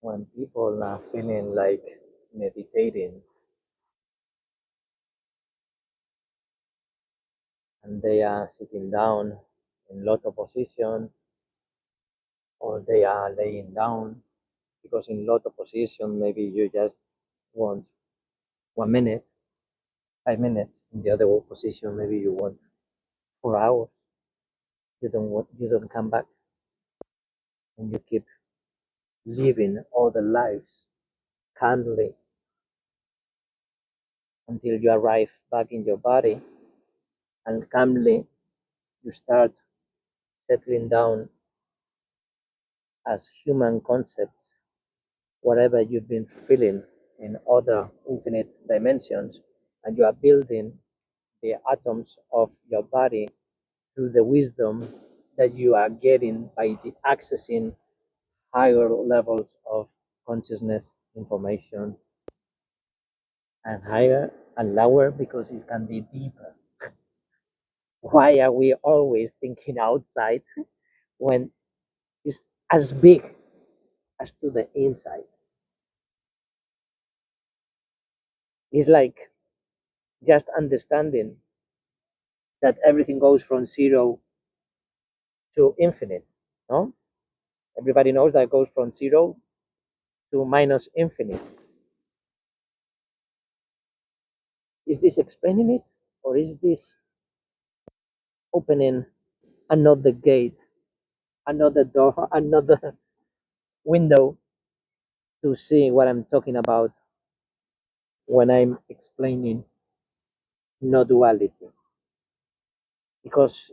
when people are feeling like meditating and they are sitting down in loto position or they are laying down, because in loto position maybe you just want 1 minute, 5 minutes. In the other position maybe you want 4 hours. You don't come back, and you keep living all the lives calmly until you arrive back in your body, and calmly you start settling down as human concepts, whatever you've been feeling in other infinite dimensions, and you are building the atoms of your body through the wisdom that you are getting by the accessing higher levels of consciousness information, and higher and lower because it can be deeper. Why are we always thinking outside when it's as big as to the inside? It's like just understanding that everything goes from zero to infinite. No, everybody knows that it goes from zero to minus infinite. Is this explaining it, or is this opening another gate, another door, another window to see what I'm talking about when I'm explaining no duality? Because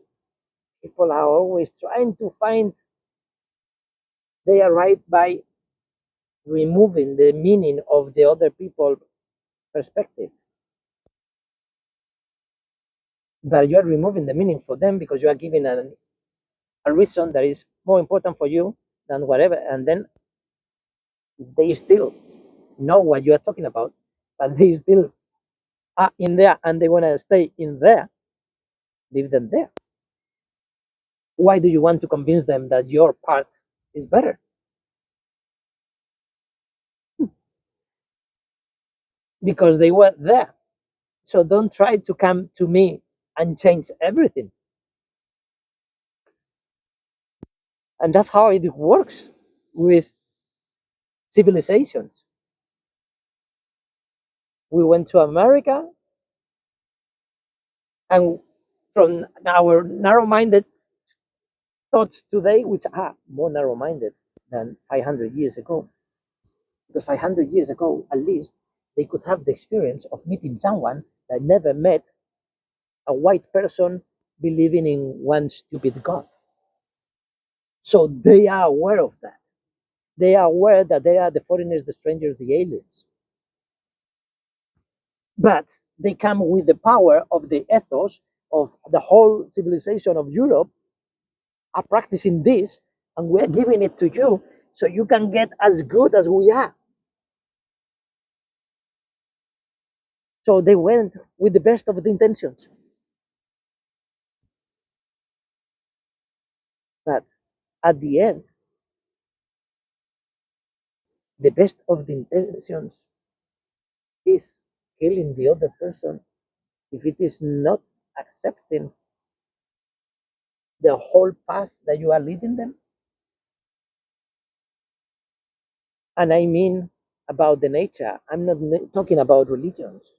people are always trying to find they are right by removing the meaning of the other people perspective, but you are removing the meaning for them because you are giving a reason that is more important for you than whatever, and then they still know what you are talking about, but they still are in there and they want to stay in there. Leave them there. Why do you want to convince them that your part is better? Because they were there. So don't try to come to me and change everything. And that's how it works with civilizations. We went to America, and from our narrow-minded thoughts today, which are more narrow-minded than 500 years ago, because 500 years ago, at least, they could have the experience of meeting someone that never met a white person believing in one stupid God. So they are aware of that. They are aware that they are the foreigners, the strangers, the aliens. But they come with the power of the ethos of the whole civilization of Europe are practicing this, and we're giving it to you so you can get as good as we are. So they went with the best of the intentions. But at the end, the best of the intentions is killing the other person if it is not accepting the whole path that you are leading them. And I mean about the nature. I'm not talking about religions.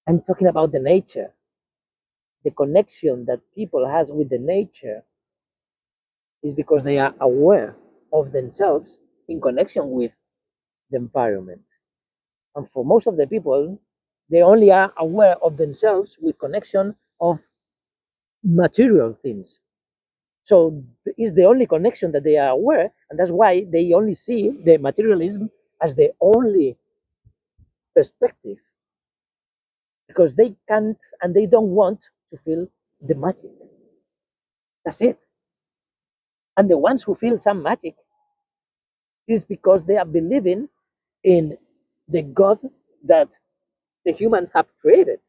I'm talking about the nature, the connection that people has with the nature is because they are aware of themselves in connection with the environment. And for most of the people, they only are aware of themselves with connection of material things. So it's the only connection that they are aware, and that's why they only see the materialism as the only perspective, because they can't and they don't want to feel the magic. That's it. And the ones who feel some magic is because they are believing in the God that the humans have created.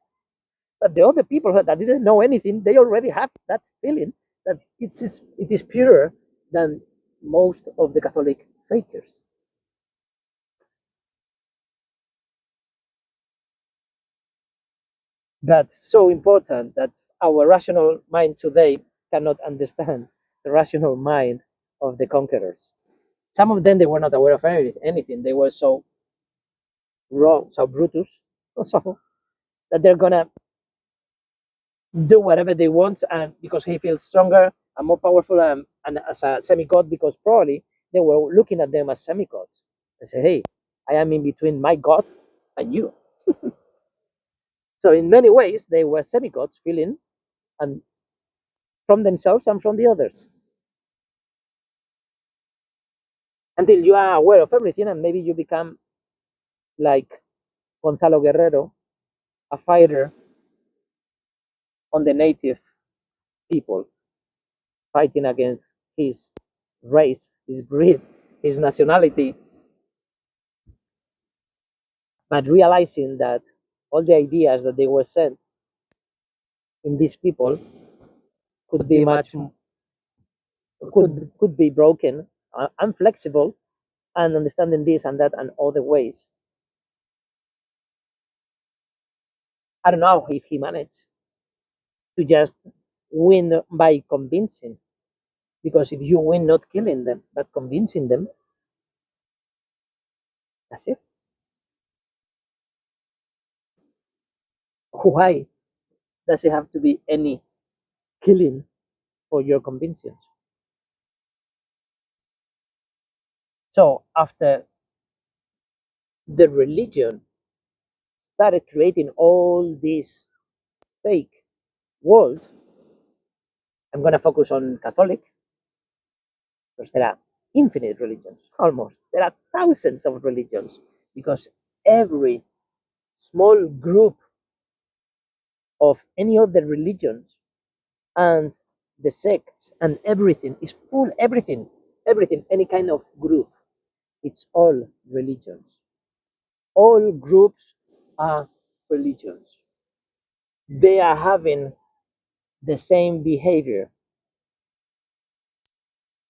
But the other people that didn't know anything, they already have that feeling that it is purer than most of the Catholic fakers. That's so important that our rational mind today cannot understand the rational mind of the conquerors. Some of them they were not aware of anything. They were so raw, so brutus, so that they're gonna do whatever they want, and because he feels stronger and more powerful, and as a semi-god, because probably they were looking at them as semi-gods and say, "Hey, I am in between my god and you." So in many ways, they were semi-gods, feeling and from themselves and from the others, until you are aware of everything, and maybe you become like Gonzalo Guerrero, a fighter on the native people, fighting against his race, his breed, his nationality, but realizing that all the ideas that they were sent in these people could be much could be broken, and flexible, and understanding this and that and other ways. I don't know if he managed to just win by convincing, because if you win not killing them but convincing them, that's it. Why does it have to be any killing for your convinctions? So after the religion started creating all this fake world, I'm going to focus on Catholic, because there are infinite religions, almost. There are thousands of religions, because every small group of any other religions and the sects and everything is full, everything, any kind of group, it's all religions. All groups are religions. They are having the same behavior,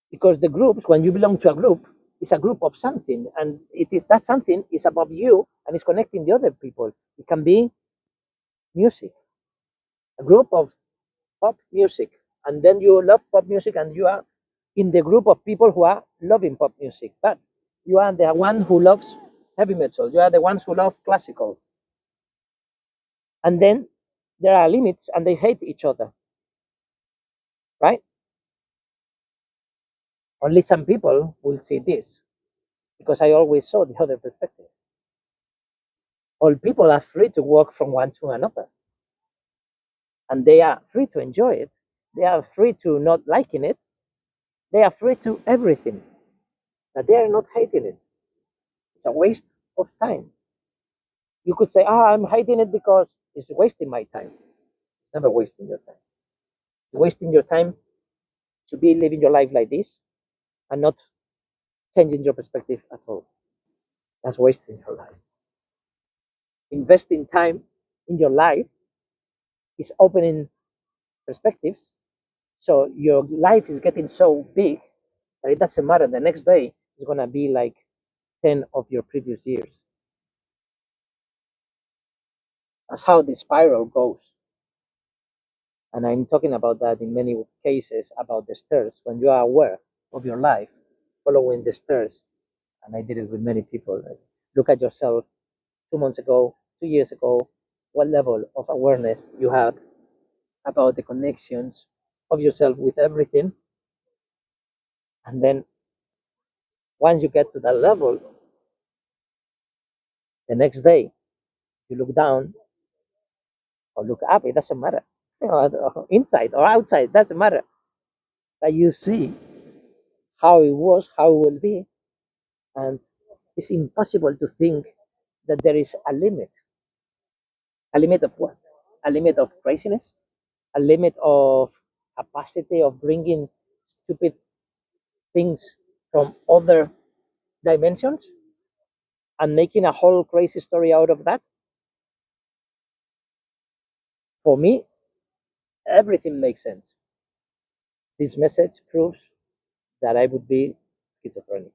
because the groups, when you belong to a group, is a group of something, and it is that something is above you and is connecting the other people. It can be music, a group of pop music, and then you love pop music, and you are in the group of people who are loving pop music, but you are the one who loves heavy metal, you are the ones who love classical, and then there are limits and they hate each other, right? Only some people will see this, because I always saw the other perspective. All people are free to walk from one to another, and they are free to enjoy it. They are free to not liking it. They are free to everything, but they are not hating it. It's a waste of time. You could say, I'm hating it because it's wasting my time. It's never wasting your time. It's wasting your time to be living your life like this and not changing your perspective at all. That's wasting your life. Investing time in your life is opening perspectives. So your life is getting so big that it doesn't matter. The next day is going to be like 10 of your previous years. That's how the spiral goes. And I'm talking about that in many cases about the stairs. When you are aware of your life, following the stairs, and I did it with many people, like, look at yourself 2 months ago, 2 years ago, what level of awareness you had about the connections of yourself with everything. And then once you get to that level, the next day you look down or look up, it doesn't matter. Inside or outside, doesn't matter. But you see how it was, how it will be, and it's impossible to think that there is a limit. A limit of what? A limit of craziness? A limit of capacity of bringing stupid things from other dimensions and making a whole crazy story out of that? For me, everything makes sense. This message proves that I would be schizophrenic.